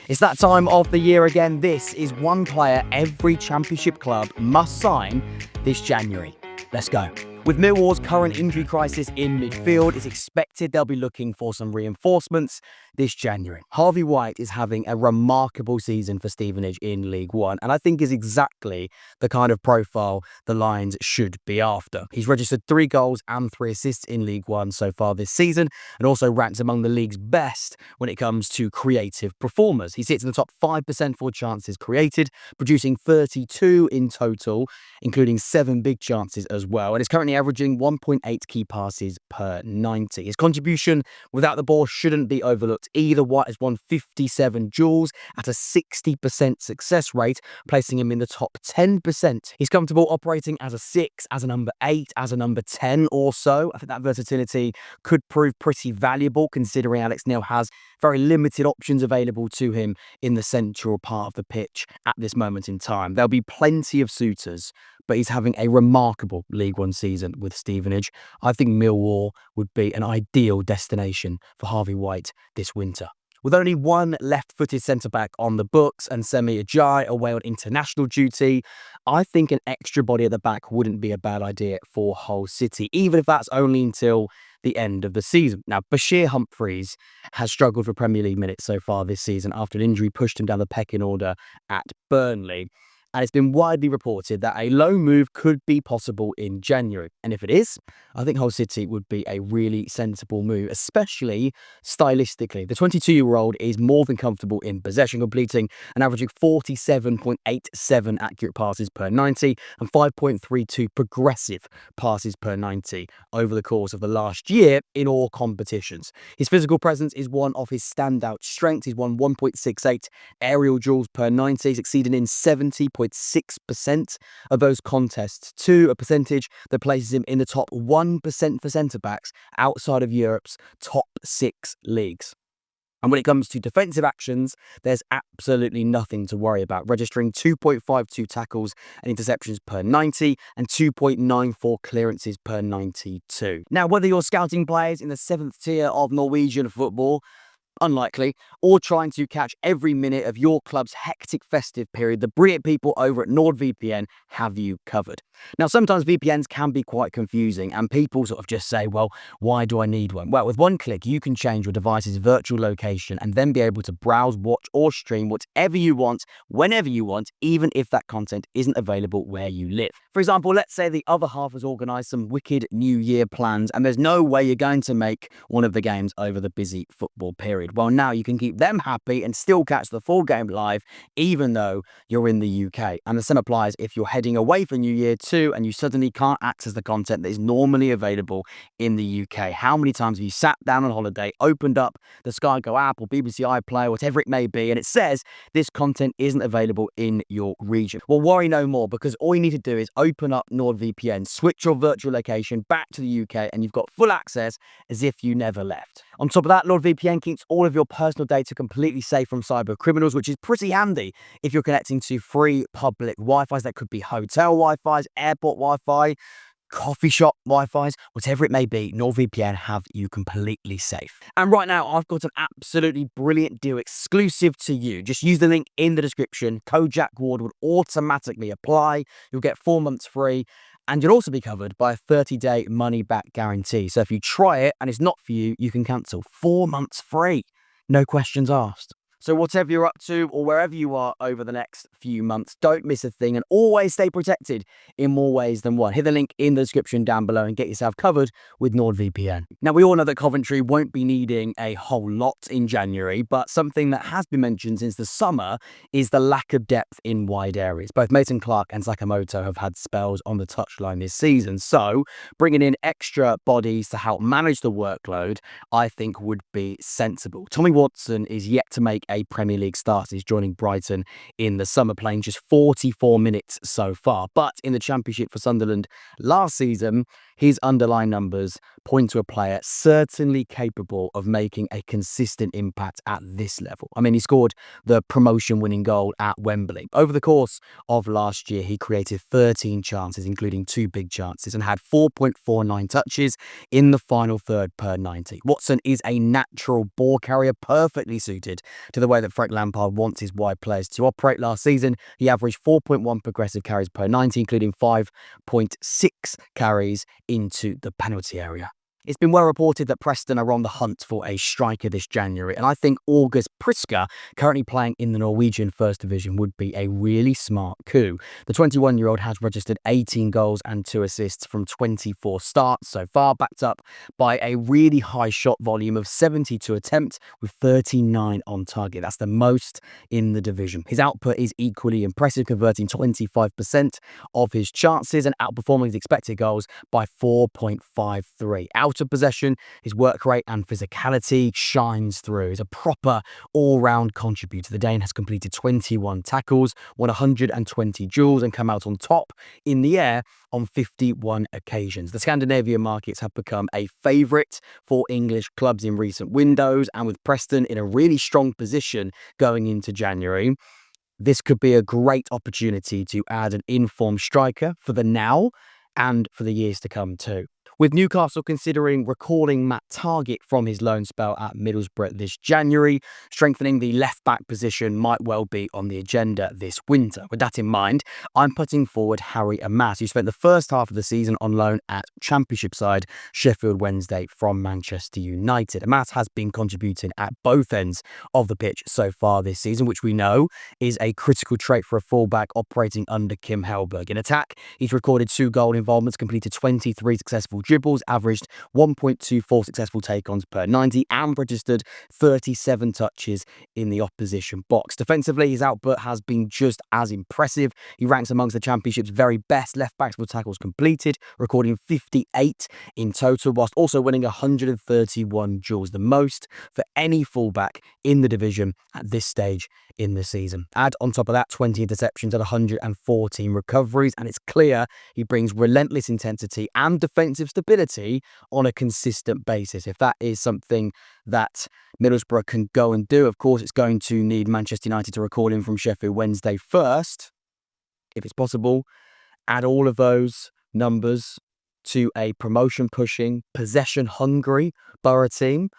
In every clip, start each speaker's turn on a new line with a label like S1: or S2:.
S1: It's that time of the year again. This is one player every championship club must sign this January. Let's go. With Millwall's current injury crisis in midfield, it's expected they'll be looking for some reinforcements this January. Harvey White is having a remarkable season for Stevenage in League One, and I think is exactly the kind of profile the Lions should be after. He's registered 3 goals and 3 assists in League One so far this season, and also ranks among the league's best when it comes to creative performers. He sits in the top 5% for chances created, producing 32 in total, including 7 big chances as well, and is currently averaging 1.8 key passes per 90. His contribution without the ball shouldn't be overlooked either. White has won 57 duels at a 60% success rate, placing him in the top 10%. He's comfortable operating as a 6, as a number 8, as a number 10 or so. I think that versatility could prove pretty valuable considering Alex Neil has very limited options available to him in the central part of the pitch at this moment in time. There'll be plenty of suitors, but he's having a remarkable League One season with Stevenage. I think Millwall would be an ideal destination for Harvey White this winter. With only one left-footed centre-back on the books and Semi Ajayi away on international duty, I think an extra body at the back wouldn't be a bad idea for Hull City, even if that's only until the end of the season. Now, Bashir Humphreys has struggled for Premier League minutes so far this season after an injury pushed him down the pecking order at Burnley. And it's been widely reported that a loan move could be possible in January. And if it is, I think Hull City would be a really sensible move, especially stylistically. The 22-year-old is more than comfortable in possession, completing and averaging 47.87 accurate passes per 90 and 5.32 progressive passes per 90 over the course of the last year in all competitions. His physical presence is one of his standout strengths. He's won 1.68 aerial duels per 90, succeeding in 70.6% of those contests, to a percentage that places him in the top 1% for centre-backs outside of Europe's top 6 leagues. And when it comes to defensive actions, there's absolutely nothing to worry about, registering 2.52 tackles and interceptions per 90 and 2.94 clearances per 92. Now, whether you're scouting players in the 7th tier of Norwegian football, unlikely, or trying to catch every minute of your club's hectic festive period, the brilliant people over at NordVPN have you covered. Now, sometimes VPNs can be quite confusing and people sort of just say, well, why do I need one? Well, with one click, you can change your device's virtual location and then be able to browse, watch, or stream whatever you want, whenever you want, even if that content isn't available where you live. For example, let's say the other half has organised some wicked New Year plans and there's no way you're going to make one of the games over the busy football period. Well, now you can keep them happy and still catch the full game live, even though you're in the UK. And the same applies if you're heading away for New Year too, and you suddenly can't access the content that is normally available in the UK. How many times have you sat down on holiday, opened up the Sky Go app or BBC iPlayer, whatever it may be, and it says this content isn't available in your region? Well, worry no more, because all you need to do is open up NordVPN, switch your virtual location back to the UK, and you've got full access as if you never left. On top of that, NordVPN keeps all of your personal data completely safe from cyber criminals, which is pretty handy if you're connecting to free public Wi-Fis. That could be hotel Wi-Fis, airport Wi-Fi, coffee shop Wi-Fis, whatever it may be, NordVPN have you completely safe. And right now, I've got an absolutely brilliant deal exclusive to you. Just use the link in the description. Code Jack Ward would automatically apply. You'll get 4 months free. And you'll also be covered by a 30-day money-back guarantee. So if you try it and it's not for you, you can cancel. 4 months free. No questions asked. So whatever you're up to or wherever you are over the next few months, don't miss a thing and always stay protected in more ways than one. Hit the link in the description down below and get yourself covered with NordVPN. Now, we all know that Coventry won't be needing a whole lot in January, but something that has been mentioned since the summer is the lack of depth in wide areas. Both Mason Clark and Sakamoto have had spells on the touchline this season, so bringing in extra bodies to help manage the workload, I think would be sensible. Tommy Watson is yet to make a Premier League start. He's joining Brighton in the summer, playing just 44 minutes so far. But in the Championship for Sunderland last season, his underlying numbers point to a player certainly capable of making a consistent impact at this level. I mean, he scored the promotion-winning goal at Wembley. Over the course of last year, he created 13 chances, including 2 big chances, and had 4.49 touches in the final third per 90. Watson is a natural ball carrier, perfectly suited to the the way that Frank Lampard wants his wide players to operate. Last season, he averaged 4.1 progressive carries per 90, including 5.6 carries into the penalty area. It's been well reported that Preston are on the hunt for a striker this January, and I think August Priska, currently playing in the Norwegian First Division, would be a really smart coup. The 21-year-old has registered 18 goals and 2 assists from 24 starts so far, backed up by a really high shot volume of 72 attempts with 39 on target. That's the most in the division. His output is equally impressive, converting 25% of his chances and outperforming his expected goals by 4.53. Out of possession, his work rate and physicality shines through. He's a proper all-round contributor. The Dane has completed 21 tackles, won 120 duels, and come out on top in the air on 51 occasions. The Scandinavian markets have become a favourite for English clubs in recent windows, and with Preston in a really strong position going into January, this could be a great opportunity to add an informed striker for the now and for the years to come too. With Newcastle considering recalling Matt Targett from his loan spell at Middlesbrough this January, strengthening the left-back position might well be on the agenda this winter. With that in mind, I'm putting forward Harry Amas, who spent the first half of the season on loan at Championship side Sheffield Wednesday from Manchester United. Amas has been contributing at both ends of the pitch so far this season, which we know is a critical trait for a fullback operating under Kim Hellberg. In attack, he's recorded 2 goal involvements, completed 23 successful dribbles, averaged 1.24 successful take-ons per 90, and registered 37 touches in the opposition box. Defensively, his output has been just as impressive. He ranks amongst the Championship's very best left-backs for tackles completed, recording 58 in total, whilst also winning 131 duels, the most for any fullback in the division at this stage in the season. Add on top of that 20 interceptions and 114 recoveries, and it's clear he brings relentless intensity and defensive stability on a consistent basis. If that is something that Middlesbrough can go and do, of course, it's going to need Manchester United to recall him from Sheffield Wednesday first. If it's possible, add all of those numbers to a promotion-pushing, possession-hungry Borough team.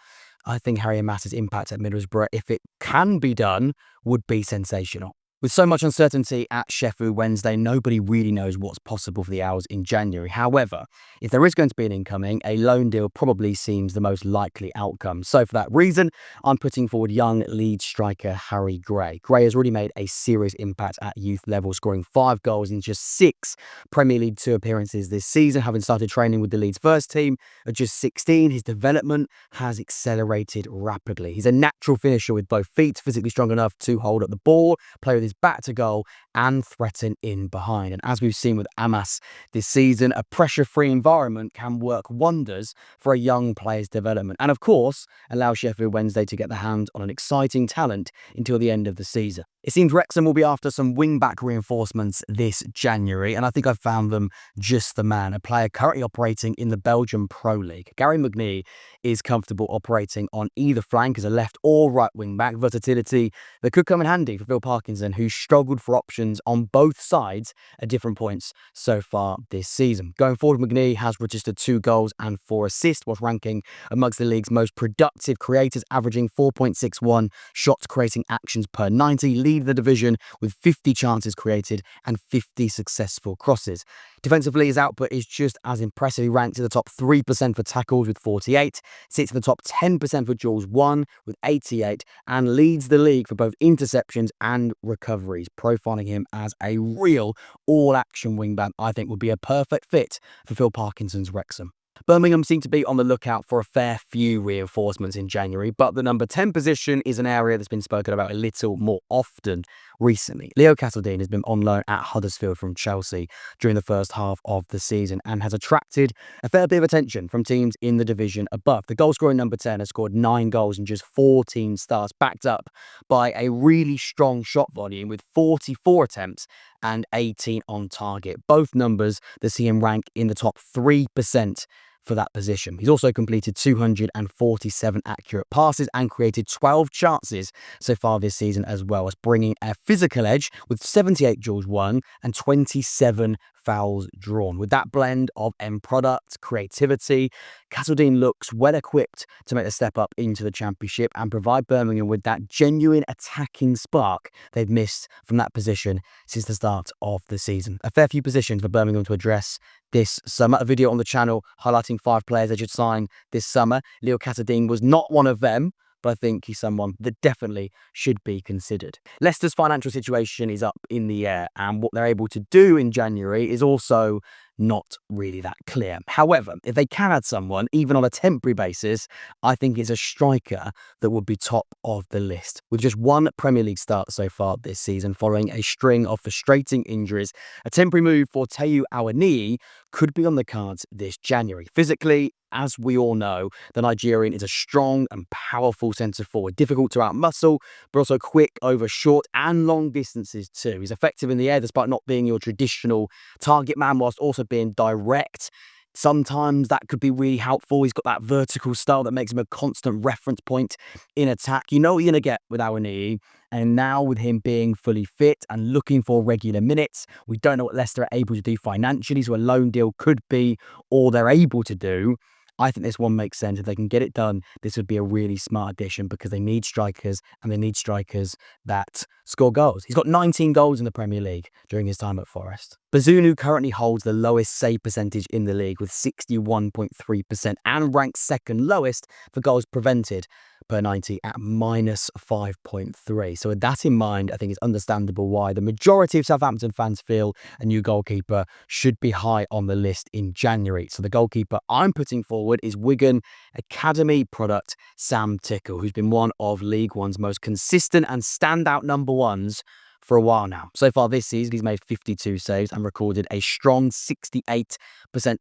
S1: I think Harry Amas's impact at Middlesbrough, if it can be done, would be sensational. With so much uncertainty at Sheffield Wednesday, nobody really knows what's possible for the Owls in January. However, if there is going to be an incoming, a loan deal probably seems the most likely outcome. So for that reason, I'm putting forward young Leeds striker Harry Gray. Gray has already made a serious impact at youth level, scoring 5 goals in just 6 Premier League 2 appearances this season. Having started training with the Leeds first team at just 16, his development has accelerated rapidly. He's a natural finisher with both feet, physically strong enough to hold up the ball, play with his back to goal, and threaten in behind. And as we've seen with Amas this season, a pressure-free environment can work wonders for a young player's development, and of course allow Sheffield Wednesday to get their hands on an exciting talent until the end of the season. It seems Wrexham will be after some wing-back reinforcements this January, and I think I've found them just the man, a player currently operating in the Belgian Pro League. Gary McNee is comfortable operating on either flank as a left or right wing-back, versatility that could come in handy for Phil Parkinson, who's struggled for options on both sides at different points so far this season. Going forward, McNee has registered 2 goals and 4 assists, whilst ranking amongst the league's most productive creators, averaging 4.61 shots creating actions per 90, lead the division with 50 chances created and 50 successful crosses. Defensively, his output is just as impressive. He ranks in the top 3% for tackles with 48, sits in the top 10% for duels won with 88, and leads the league for both interceptions and recoveries, profiling him as a real all-action wingback. I think would be a perfect fit for Phil Parkinson's Wrexham. Birmingham seem to be on the lookout for a fair few reinforcements in January, but the number 10 position is an area that's been spoken about a little more often recently. Leo Castledine has been on loan at Huddersfield from Chelsea during the first half of the season and has attracted a fair bit of attention from teams in the division above. The goal-scoring number 10 has scored 9 goals in just 14 starts, backed up by a really strong shot volume with 44 attempts and 18 on target. Both numbers that see him rank in the top 3% for that position. He's also completed 247 accurate passes and created 12 chances so far this season, as well as bringing a physical edge with 78 duels won and 27 fouls drawn. With that blend of end product, creativity, Castledine looks well equipped to make the step up into the Championship and provide Birmingham with that genuine attacking spark they've missed from that position since the start of the season. A fair few positions for Birmingham to address this summer. A video on the channel highlighting 5 players they should sign this summer. Leo Castledine was not one of them, but I think he's someone that definitely should be considered. Leicester's financial situation is up in the air, and what they're able to do in January is also not really that clear. However, if they can add someone, even on a temporary basis, I think it's a striker that would be top of the list. With just 1 Premier League start so far this season, following a string of frustrating injuries, a temporary move for Taiwo Awoniyi could be on the cards this January. Physically, as we all know, the Nigerian is a strong and powerful centre-forward, difficult to outmuscle, but also quick over short and long distances too. He's effective in the air despite not being your traditional target man, whilst also being direct. Sometimes that could be really helpful. He's got that vertical style that makes him a constant reference point in attack. You know what you're going to get with Awoniyi. And now with him being fully fit and looking for regular minutes, we don't know what Leicester are able to do financially, so a loan deal could be all they're able to do. I think this one makes sense. If they can get it done, this would be a really smart addition because they need strikers, and they need strikers that score goals. He's got 19 goals in the Premier League during his time at Forest. Bazunu currently holds the lowest save percentage in the league with 61.3% and ranks second lowest for goals prevented per 90 at -5.3. So with that in mind, I think it's understandable why the majority of Southampton fans feel a new goalkeeper should be high on the list in January. So the goalkeeper I'm putting forward is Wigan Academy product Sam Tickle, who's been one of League One's most consistent and standout number ones for a while now. So far this season, he's made 52 saves and recorded a strong 68%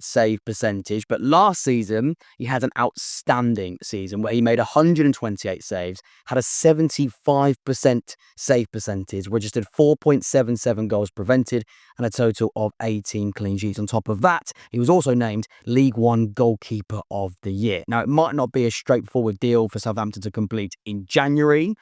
S1: save percentage. But last season, he had an outstanding season where he made 128 saves, had a 75% save percentage, registered 4.77 goals prevented, and a total of 18 clean sheets. On top of that, he was also named League One Goalkeeper of the Year. Now, it might not be a straightforward deal for Southampton to complete in January,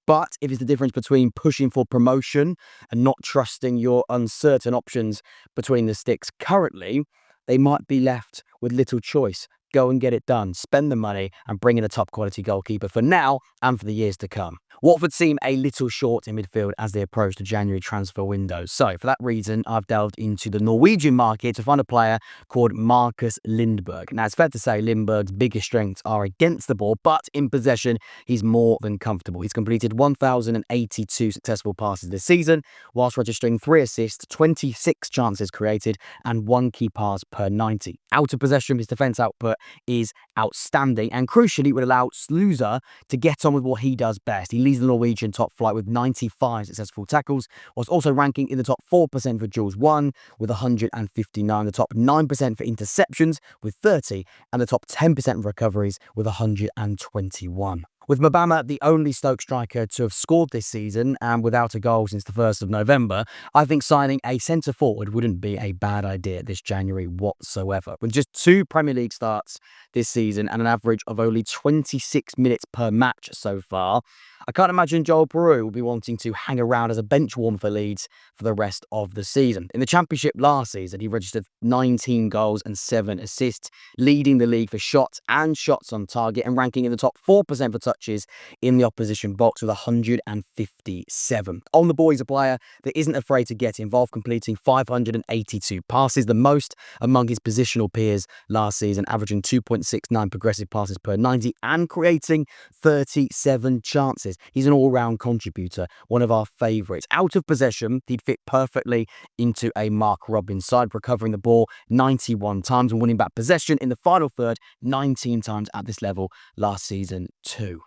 S1: but if it's the difference between pushing for promotion and not trusting your uncertain options between the sticks currently, they might be left with little choice. Go and get it done, spend the money and bring in a top quality goalkeeper for now and for the years to come. Watford seem a little short in midfield as they approach the January transfer window. So for that reason, I've delved into the Norwegian market to find a player called Marcus Lindberg. Now, it's fair to say Lindberg's biggest strengths are against the ball, but in possession, he's more than comfortable. He's completed 1,082 successful passes this season, whilst registering 3 assists, 26 chances created, and 1 key pass per 90. Out of possession, his defence output is outstanding, and crucially would allow Sluza to get on with what he does best. He leads the Norwegian top flight with 95 successful tackles, whilst also ranking in the top 4% for duels won with 159, the top 9% for interceptions with 30, and the top 10% of recoveries with 121. With Mabama the only Stoke striker to have scored this season and without a goal since the 1st of November, I think signing a centre-forward wouldn't be a bad idea this January whatsoever. With just 2 Premier League starts this season and an average of only 26 minutes per match so far, I can't imagine Joel Peru will be wanting to hang around as a bench warmer for Leeds for the rest of the season. In the Championship last season, he registered 19 goals and 7 assists, leading the league for shots and shots on target and ranking in the top 4% for touches in the opposition box with 157. On the ball, he's a player that isn't afraid to get involved, completing 582 passes, the most among his positional peers last season, averaging 2.69 progressive passes per 90 and creating 37 chances. He's an all-round contributor, one of our favourites. Out of possession, he'd fit perfectly into a Mark Robins side, recovering the ball 91 times and winning back possession in the final third 19 times at this level last season too.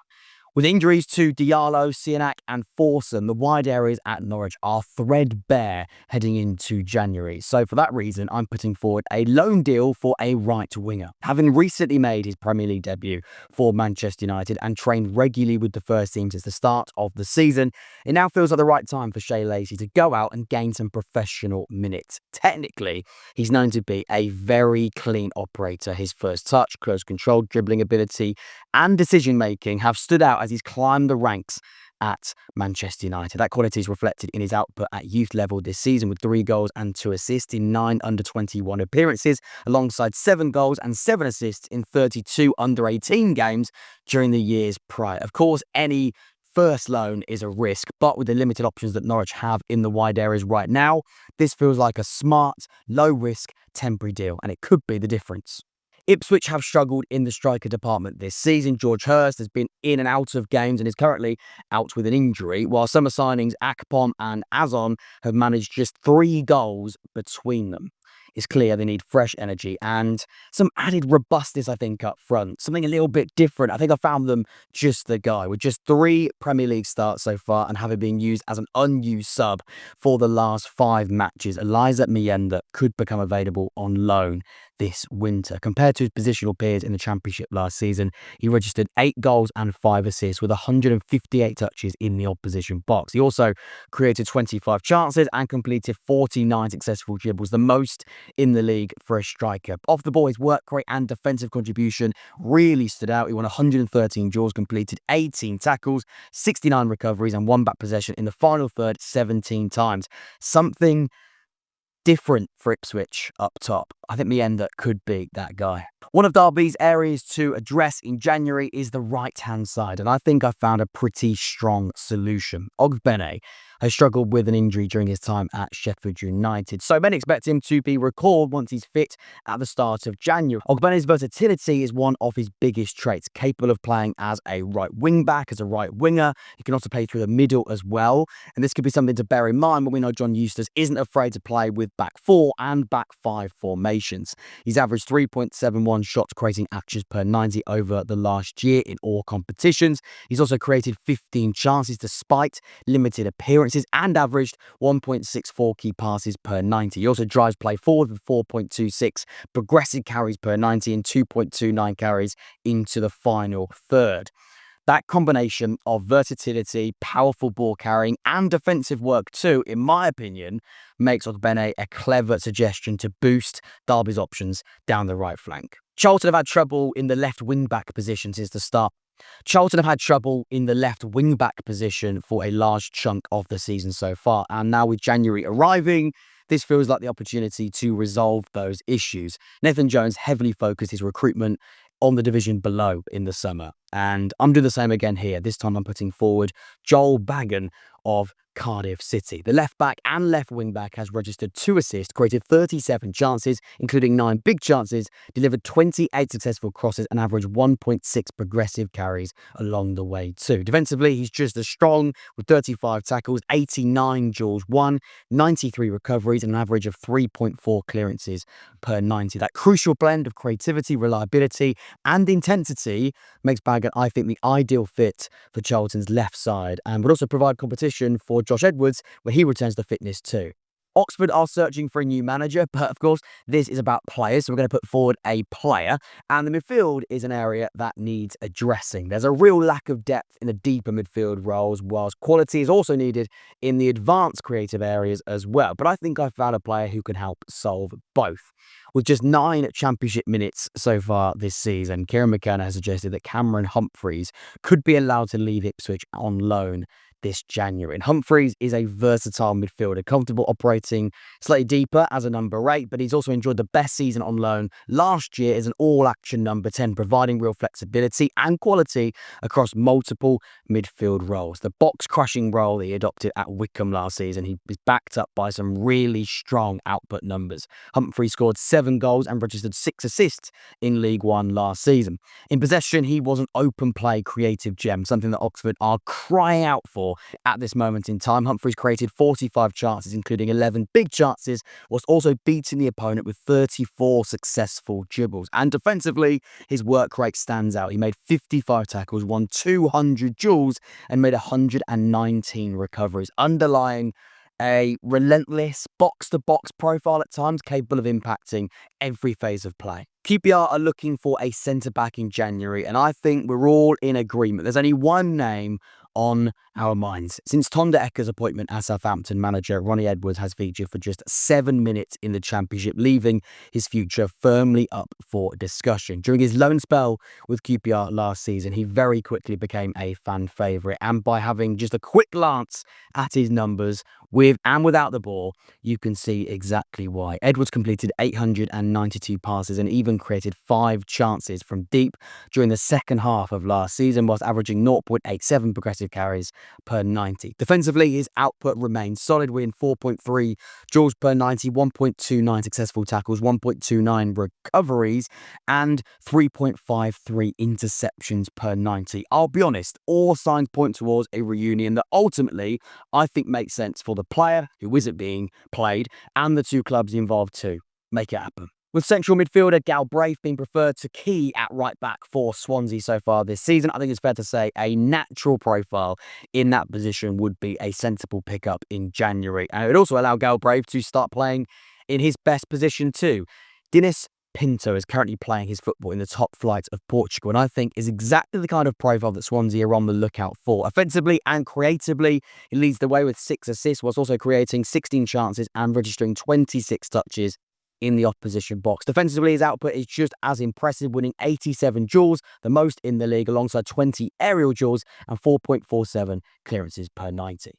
S1: With injuries to Diallo, Sianak and Forson, the wide areas at Norwich are threadbare heading into January. So for that reason, I'm putting forward a loan deal for a right winger. Having recently made his Premier League debut for Manchester United and trained regularly with the first team since the start of the season, it now feels like the right time for Shea Lacey to go out and gain some professional minutes. Technically, he's known to be a very clean operator. His first touch, close control, dribbling ability and decision-making have stood out as he's climbed the ranks at Manchester United. That quality is reflected in his output at youth level this season with 3 goals and 2 assists in 9 under-21 appearances, alongside 7 goals and 7 assists in 32 under-18 games during the years prior. Of course, any first loan is a risk, but with the limited options that Norwich have in the wide areas right now, this feels like a smart, low-risk, temporary deal, and it could be the difference. Ipswich have struggled in the striker department this season. George Hurst has been in and out of games and is currently out with an injury, while summer signings Akpom and Azon have managed just 3 goals between them. It's clear they need fresh energy and some added robustness, I think, up front. Something a little bit different. I think I found them just the guy. With just 3 Premier League starts so far and having been used as an unused sub for the last 5 matches, Eliza Mienda could become available on loan this winter. Compared to his positional peers in the Championship last season, he registered 8 goals and 5 assists with 158 touches in the opposition box. He also created 25 chances and completed 49 successful dribbles, the most in the league for a striker. Off the ball, his work rate and defensive contribution really stood out. He won 113 duels, completed 18 tackles, 69 recoveries and won back possession in the final third 17 times. Something different for Ipswich up top. I think Mienda could be that guy. One of Derby's areas to address in January is the right-hand side, and I think I found a pretty strong solution. Ogbene has struggled with an injury during his time at Sheffield United, so many expect him to be recalled once he's fit at the start of January. Ogbene's versatility is one of his biggest traits, capable of playing as a right wing-back, as a right winger. He can also play through the middle as well, and this could be something to bear in mind when we know John Eustace isn't afraid to play with back 4 and back 5 formations. He's averaged 3.71 shots creating actions per 90 over the last year in all competitions. He's also created 15 chances despite limited appearances and averaged 1.64 key passes per 90. He also drives play forward with 4.26 progressive carries per 90 and 2.29 carries into the final third. That combination of versatility, powerful ball carrying and defensive work too, in my opinion, makes Ogbene a clever suggestion to boost Derby's options down the right flank. Charlton have had trouble in the left wing-back position since the start. Charlton have had trouble in the left wing-back position for a large chunk of the season so far, and now with January arriving, this feels like the opportunity to resolve those issues. Nathan Jones heavily focused his recruitment on the division below in the summer, and I'm doing the same again here. This time I'm putting forward Joel Baggan of Cardiff City. The left back and left wing back has registered 2 assists, created 37 chances, including 9 big chances, delivered 28 successful crosses and averaged 1.6 progressive carries along the way too. Defensively, he's just as strong with 35 tackles, 89 duels won, 93 recoveries and an average of 3.4 clearances per 90. That crucial blend of creativity, reliability and intensity makes Baggan, I think, the ideal fit for Charlton's left side and would also provide competition for Josh Edwards when he returns to fitness too. Oxford are searching for a new manager, but of course, this is about players, so we're going to put forward a player, and the midfield is an area that needs addressing. There's a real lack of depth in the deeper midfield roles, whilst quality is also needed in the advanced creative areas as well. But I think I found a player who can help solve both. With just 9 championship minutes so far this season, Kieran McKenna has suggested that Cameron Humphreys could be allowed to leave Ipswich on loan this January. And Humphreys is a versatile midfielder, comfortable operating slightly deeper as a number 8, but he's also enjoyed the best season on loan last year as an all-action number 10, providing real flexibility and quality across multiple midfield roles. The box-crushing role that he adopted at Wycombe last season, he is backed up by some really strong output numbers. Humphreys scored 7 goals and registered 6 assists in League One last season. In possession, he was an open play creative gem, something that Oxford are crying out for at this moment in time. Humphreys created 45 chances, including 11 big chances, whilst also beating the opponent with 34 successful dribbles. And defensively, his work rate stands out. He made 55 tackles, won 200 duels, and made 119 recoveries, underlying a relentless box-to-box profile at times, capable of impacting every phase of play. QPR are looking for a centre-back in January, and I think we're all in agreement. There's only one name on our minds. Since Tom de Ekker's appointment as Southampton manager, Ronnie Edwards has featured for just 7 minutes in the Championship, leaving his future firmly up for discussion. During his loan spell with QPR last season, he very quickly became a fan favourite, and by having just a quick glance at his numbers, with and without the ball, you can see exactly why. Edwards completed 892 passes and even created 5 chances from deep during the second half of last season, whilst averaging 0.87 progressive carries per 90. Defensively, his output remains solid, with 4.3 duels per 90, 1.29 successful tackles, 1.29 recoveries, and 3.53 interceptions per 90. I'll be honest, all signs point towards a reunion that ultimately I think makes sense for the player who isn't being played and the two clubs involved to make it happen. With central midfielder Galbraith being preferred to key at right back for Swansea so far this season, I think it's fair to say a natural profile in that position would be a sensible pickup in January. And it would also allow Galbraith to start playing in his best position too. Dennis Pinto is currently playing his football in the top flight of Portugal, and I think is exactly the kind of profile that Swansea are on the lookout for. Offensively and creatively, he leads the way with 6 assists, whilst also creating 16 chances and registering 26 touches in the opposition box. Defensively, his output is just as impressive, winning 87 duels, the most in the league, alongside 20 aerial duels and 4.47 clearances per 90.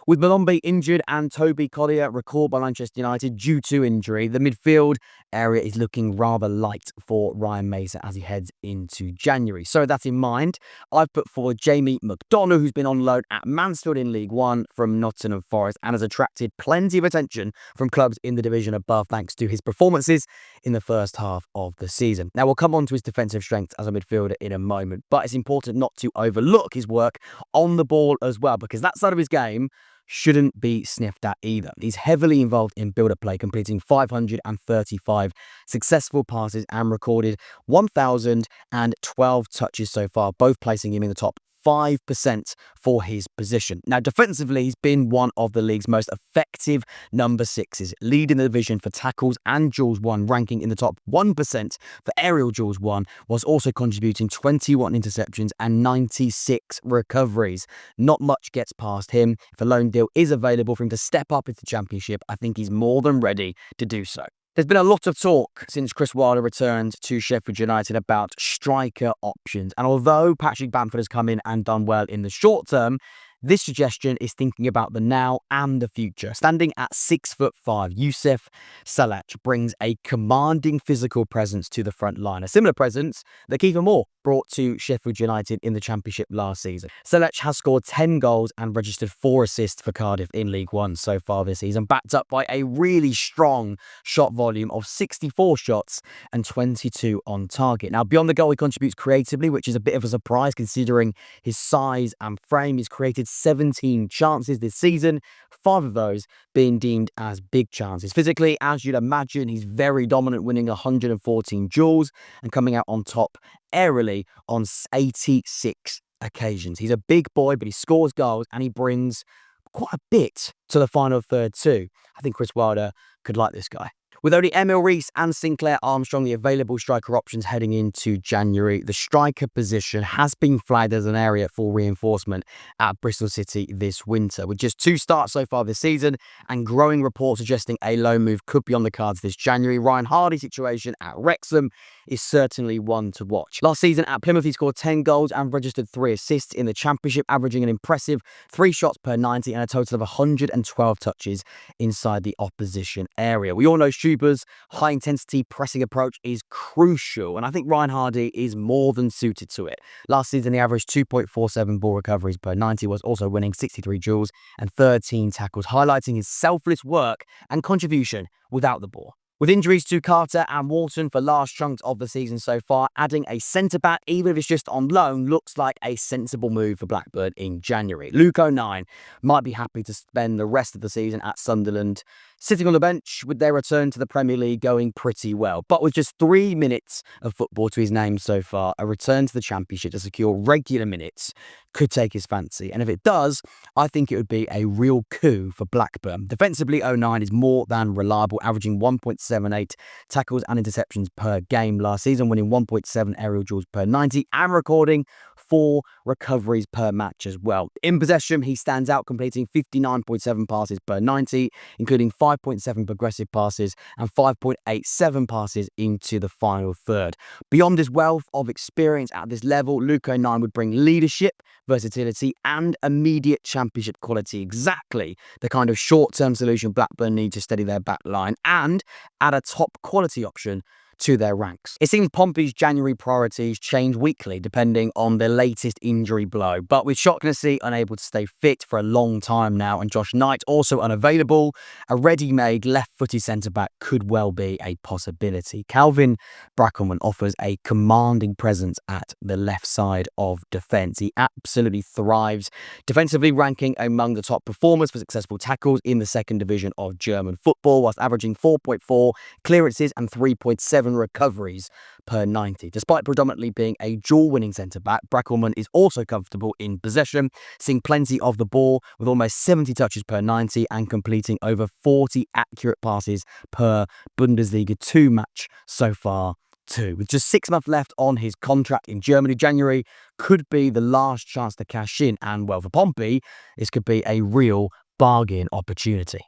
S1: With Malombe injured and Toby Collier recalled by Manchester United due to injury, the midfield area is looking rather light for Ryan Mason as he heads into January. So with that in mind, I've put forward Jamie McDonough, who's been on loan at Mansfield in League One from Nottingham Forest and has attracted plenty of attention from clubs in the division above thanks to his performances in the first half of the season. Now, we'll come on to his defensive strengths as a midfielder in a moment, but it's important not to overlook his work on the ball as well, because that side of his game shouldn't be sniffed at either. He's heavily involved in build-up play, completing 535 successful passes and recorded 1,012 touches so far, both placing him in the top 5% for his position. Now, defensively, he's been one of the league's most effective number 6s, leading the division for tackles and duels won, ranking in the top 1% for aerial duels won, was also contributing 21 interceptions and 96 recoveries. Not much gets past him. If a loan deal is available for him to step up into the Championship, I think he's more than ready to do so. There's been a lot of talk since Chris Wilder returned to Sheffield United about striker options. And although Patrick Bamford has come in and done well in the short term, this suggestion is thinking about the now and the future. Standing at 6'5", Youssef Salach brings a commanding physical presence to the front line, a similar presence that Kiefer Moore brought to Sheffield United in the Championship last season. Salach has scored 10 goals and registered 4 assists for Cardiff in League One so far this season, backed up by a really strong shot volume of 64 shots and 22 on target. Now, beyond the goal, he contributes creatively, which is a bit of a surprise considering his size and frame. He's created 17 chances this season, 5 of those being deemed as big chances. Physically, as you'd imagine, he's very dominant, winning 114 duels and coming out on top aerially on 86 occasions. He's a big boy, but he scores goals and he brings quite a bit to the final third too. I think Chris Wilder could like this guy. With only Emil Rees and Sinclair Armstrong the available striker options heading into January, the striker position has been flagged as an area for reinforcement at Bristol City this winter. With just 2 starts so far this season and growing reports suggesting a loan move could be on the cards this January, Ryan Hardie's situation at Wrexham is certainly one to watch. Last season at Plymouth, he scored 10 goals and registered 3 assists in the Championship, averaging an impressive 3 shots per 90 and a total of 112 touches inside the opposition area. We all know Stuber's high-intensity pressing approach is crucial, and I think Ryan Hardie is more than suited to it. Last season, he averaged 2.47 ball recoveries per 90, was also winning 63 duels and 13 tackles, highlighting his selfless work and contribution without the ball. With injuries to Carter and Walton for large chunks of the season so far, adding a centre-back, even if it's just on loan, looks like a sensible move for Blackburn in January. Luke O'Nien might be happy to spend the rest of the season at Sunderland, sitting on the bench with their return to the Premier League going pretty well. But with just 3 minutes of football to his name so far, a return to the Championship to secure regular minutes could take his fancy. And if it does, I think it would be a real coup for Blackburn. Defensively, O'Nien is more than reliable, averaging 1.78 tackles and interceptions per game last season, winning 1.7 aerial duels per 90 and recording 4 recoveries per match as well. In possession, he stands out, completing 59.7 passes per 90, including 5.7 progressive passes and 5.87 passes into the final third. Beyond his wealth of experience at this level, Luke 9 would bring leadership, versatility and immediate championship quality, exactly the kind of short-term solution Blackburn need to steady their back line and add a top quality option to their ranks. It seems Pompey's January priorities change weekly depending on the latest injury blow, but with Shaughnessy unable to stay fit for a long time now and Josh Knight also unavailable, a ready-made left-footed centre-back could well be a possibility. Calvin Brackelman offers a commanding presence at the left side of defence. He absolutely thrives defensively, ranking among the top performers for successful tackles in the second division of German football, whilst averaging 4.4 clearances and 3.7 recoveries per 90. Despite predominantly being a dual-winning centre-back, Brackelman is also comfortable in possession, seeing plenty of the ball with almost 70 touches per 90 and completing over 40 accurate passes per Bundesliga 2 match so far too. With just 6 months left on his contract in Germany, January could be the last chance to cash in, and well, for Pompey, this could be a real bargain opportunity.